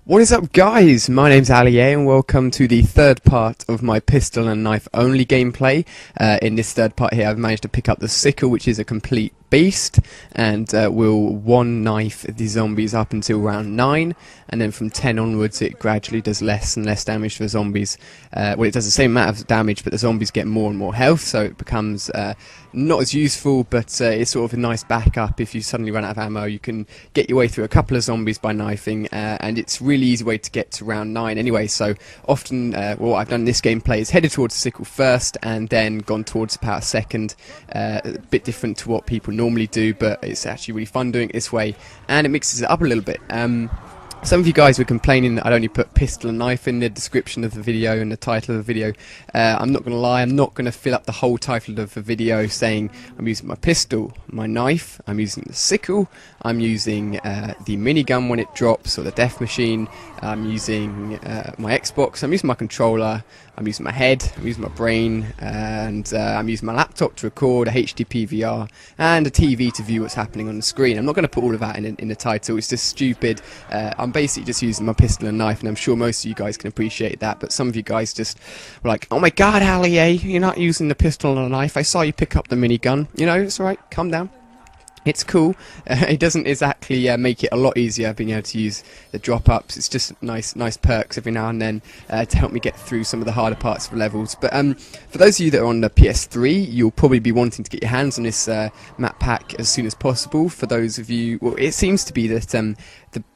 What is up, guys? My name's Ali A, and welcome to the third part of my pistol and knife only gameplay. In this third part here, I've managed to pick up the sickle, which is a complete beast, and will one knife the zombies up until round 9, and then from 10 onwards it gradually does less and less damage to the zombies. Well, it does the same amount of damage, but the zombies get more and more health, so it becomes not as useful, but it's sort of a nice backup. If you suddenly run out of ammo, you can get your way through a couple of zombies by knifing, and it's a really easy way to get to round 9 anyway. So often what I've done in this gameplay is headed towards the sickle first and then gone towards the power second. A bit different to what people normally do, but it's actually really fun doing it this way, and it mixes it up a little bit. Some of you guys were complaining that I'd only put pistol and knife in the description of the video and the title of the video. I'm not going to lie, I'm not going to fill up the whole title of the video saying I'm using my pistol, my knife, I'm using the sickle, I'm using the minigun when it drops, or the death machine, I'm using my Xbox, I'm using my controller, I'm using my head, I'm using my brain, and I'm using my laptop to record, a HD PVR, and a TV to view what's happening on the screen. I'm not going to put all of that in the title, it's just stupid. I'm basically just using my pistol and knife, and I'm sure most of you guys can appreciate that, but some of you guys just were like, oh my god, Ali A, you're not using the pistol and the knife, I saw you pick up the minigun. You know, it's alright, calm down. It's cool. It doesn't exactly make it a lot easier being able to use the drop-ups. It's just nice perks every now and then to help me get through some of the harder parts of the levels. But for those of you that are on the PS3, you'll probably be wanting to get your hands on this map pack as soon as possible. For those of you, well, it seems to be that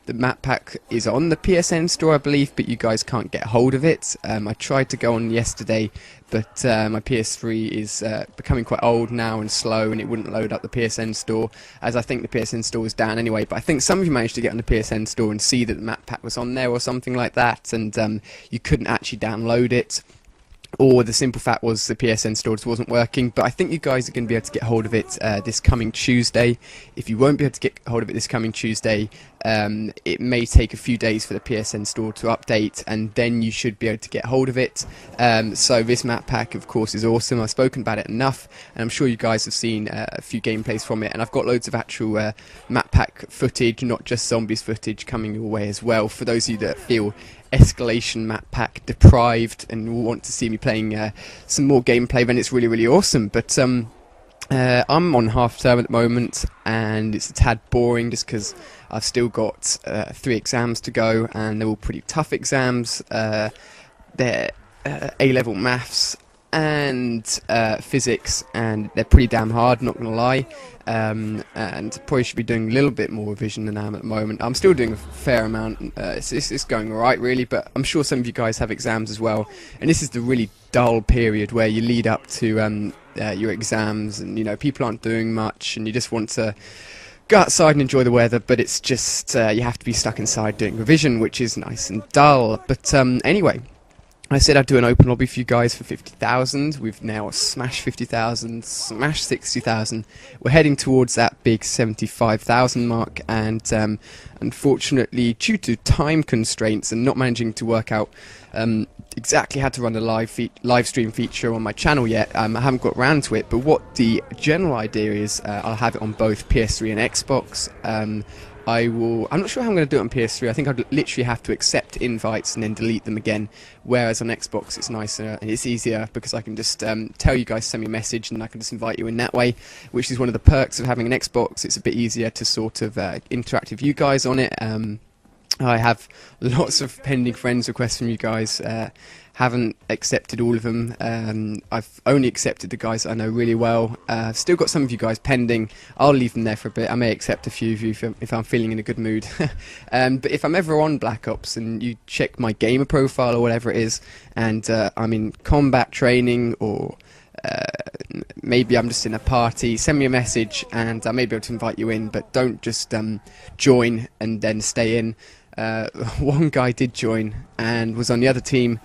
the map pack is on the PSN store, I believe, but you guys can't get hold of it. I tried to go on yesterday, but my PS3 is becoming quite old now and slow, and it wouldn't load up the PSN store, as I think the PSN store was down anyway. But I think some of you managed to get on the PSN store and see that the map pack was on there or something like that, and you couldn't actually download it. Or the simple fact was the PSN store just wasn't working. But I think you guys are going to be able to get hold of it this coming Tuesday. If you won't be able to get hold of it this coming Tuesday, it may take a few days for the PSN store to update, and then you should be able to get hold of it. So this map pack, of course, is awesome. I've spoken about it enough, and I'm sure you guys have seen a few gameplays from it, and I've got loads of actual map pack footage, not just zombies footage, coming your way as well. For those of you that feel Escalation map pack deprived and want to see me playing some more gameplay, then it's really awesome. But I'm on half term at the moment, and it's a tad boring just because I've still got 3 exams to go, and they're all pretty tough exams. They're A-level maths and physics, and they're pretty damn hard, not gonna lie. And probably should be doing a little bit more revision than I am at the moment. I'm still doing a fair amount. It's going alright, really, but I'm sure some of you guys have exams as well, and this is the really dull period where you lead up to your exams, and you know, people aren't doing much, and you just want to go outside and enjoy the weather, but it's just you have to be stuck inside doing revision, which is nice and dull. But anyway, I said I'd do an open lobby for you guys for 50,000. We've now smashed 50,000, smashed 60,000. We're heading towards that big 75,000 mark, and unfortunately, due to time constraints and not managing to work out exactly how to run a live stream feature on my channel yet, I haven't got around to it. But what the general idea is, I'll have it on both PS3 and Xbox. I'm not sure how I'm going to do it on PS3. I think I'd literally have to accept invites and then delete them again, whereas on Xbox it's nicer and it's easier because I can just tell you guys, send me a message, and I can just invite you in that way, which is one of the perks of having an Xbox. It's a bit easier to sort of interact with you guys on it. I have lots of pending friends requests from you guys. Haven't accepted all of them. I've only accepted the guys that I know really well. I've still got some of you guys pending. I'll leave them there for a bit. I may accept a few of you if I'm feeling in a good mood. But if I'm ever on Black Ops and you check my gamer profile or whatever it is, and I'm in combat training, or maybe I'm just in a party, send me a message and I may be able to invite you in, but don't just join and then stay in. One guy did join and was on the other team,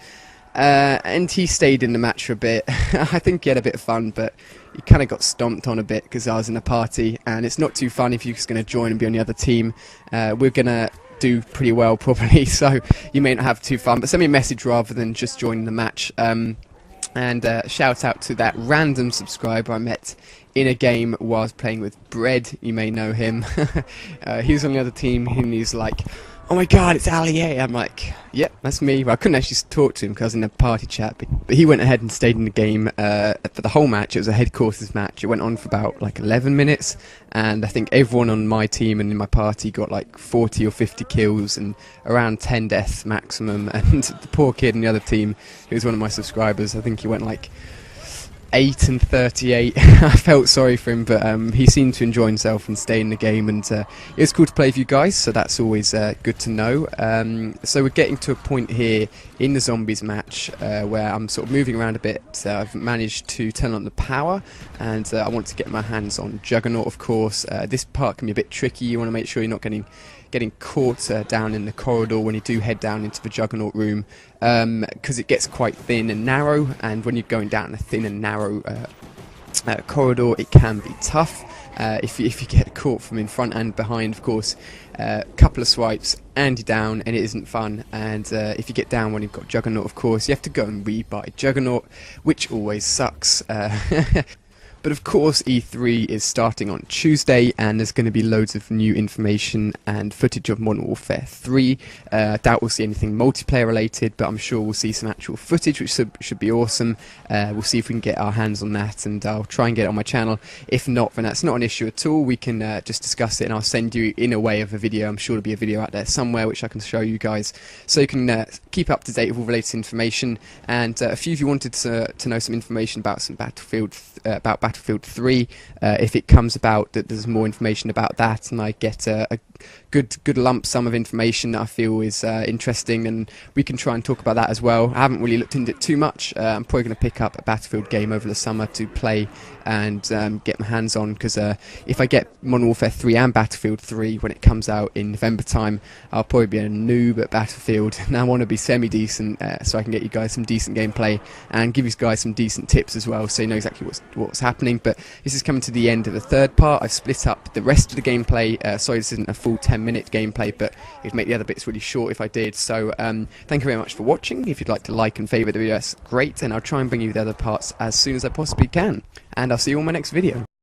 and he stayed in the match for a bit. I think he had a bit of fun, but he kind of got stomped on a bit because I was in a party, and it's not too fun if you're just going to join and be on the other team. We're going to do pretty well probably, so you may not have too fun, but send me a message rather than just joining the match. And shout out to that random subscriber I met in a game while I was playing with Bread. You may know him. He was on the other team, and he's like, oh my god, it's Ali A. I'm like, yep, that's me. Well, I couldn't actually talk to him because I was in a party chat, but he went ahead and stayed in the game for the whole match. It was a headquarters match. It went on for about like 11 minutes, and I think everyone on my team and in my party got like 40 or 50 kills and around 10 deaths maximum. And the poor kid in the other team, who was one of my subscribers, I think he went like 8 and 38. I felt sorry for him, but he seemed to enjoy himself and stay in the game, and it was cool to play with you guys, so that's always good to know. So we're getting to a point here in the zombies match where I'm sort of moving around a bit. I've managed to turn on the power, and I want to get my hands on Juggernaut, of course. This part can be a bit tricky. You want to make sure you're not getting caught down in the corridor when you do head down into the Juggernaut room, because it gets quite thin and narrow, and when you're going down a thin and narrow corridor, it can be tough. If you get caught from in front and behind, of course, a couple of swipes and you're down, and it isn't fun. And if you get down when you've got Juggernaut, of course, you have to go and rebuy Juggernaut, which always sucks. But of course E3 is starting on Tuesday, and there's going to be loads of new information and footage of Modern Warfare 3. Doubt we'll see anything multiplayer related, but I'm sure we'll see some actual footage, which should be awesome. We'll see if we can get our hands on that, and I'll try and get it on my channel. If not, then that's not an issue at all. We can just discuss it, and I'll send you in a way of a video. I'm sure there'll be a video out there somewhere which I can show you guys, so you can keep up to date with all the latest information. And a few of you wanted to know some information about some Battlefield 3. If it comes about that there's more information about that, and I get a good lump sum of information that I feel is interesting, and we can try and talk about that as well. I haven't really looked into it too much. I'm probably going to pick up a Battlefield game over the summer to play and get my hands on, because if I get Modern Warfare 3 and Battlefield 3 when it comes out in November time, I'll probably be a noob at Battlefield, and I want to be semi-decent so I can get you guys some decent gameplay and give you guys some decent tips as well, so you know exactly what's happening. But this is coming to the end of the third part. I've split up the rest of the gameplay. Sorry this isn't a full 10-minute gameplay, but it'd make the other bits really short if I did. So thank you very much for watching. If you'd like to like and favourite the video, that's great, and I'll try and bring you the other parts as soon as I possibly can. And I'll see you on my next video.